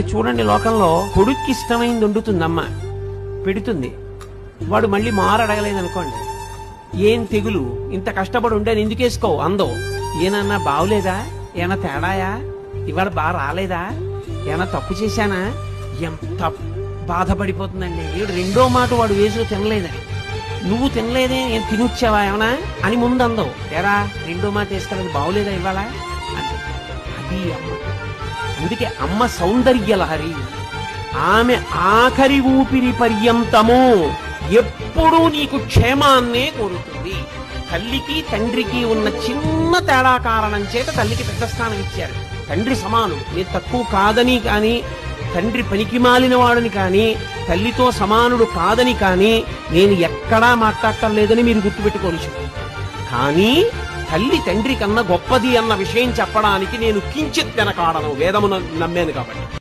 చూడండి, లోకంలో కొడుక్కి ఇష్టమైంది వండుతుంది అమ్మ, పెడుతుంది. వాడు మళ్ళీ మారడగలేదు అనుకోండి, ఏం తెగులు, ఇంత కష్టపడి ఉంటే ఎందుకు వేసుకోవు అందో. ఏనన్నా బావులేదా, ఏమన్నా తేడాయా, ఇవాళ బాగా రాలేదా, ఏమన్నా తప్పు చేశానా, ఎంత బాధపడిపోతుందండి. వీడు రెండో మాట వాడు వేసు తినలేదని, నువ్వు తినలేదే, ఏం తినొచ్చావా ఏమన్నా అని ముందు అందో. ఎరా రెండో మాట వేసుకెళ్ళదు, బావులేదా ఇవాళ అంటే. అది అమ్మ. అందుకే అమ్మ సౌందర్య లహరి. ఆమె ఆఖరి ఊపిరి పర్యంతము ఎప్పుడూ నీకు క్షేమాన్నే కోరుతుంది. తల్లికి తండ్రికి ఉన్న చిన్న తేడా కారణం చేత తల్లికి పెద్ద స్థానం ఇచ్చారు. తండ్రి సమానుడు, నేను తక్కువ కాదని కానీ, తండ్రి పనికి మాలిన వాడని కానీ, తల్లితో సమానుడు కాదని కానీ నేను ఎక్కడా మాట్లాడటం లేదని మీరు గుర్తుపెట్టుకోవచ్చు. కానీ తల్లి తండ్రి కన్నా గొప్పది అన్న విషయం చెప్పడానికి నేను కించిత్ వెనకాడను, వేదమును నమ్మాను కాబట్టి.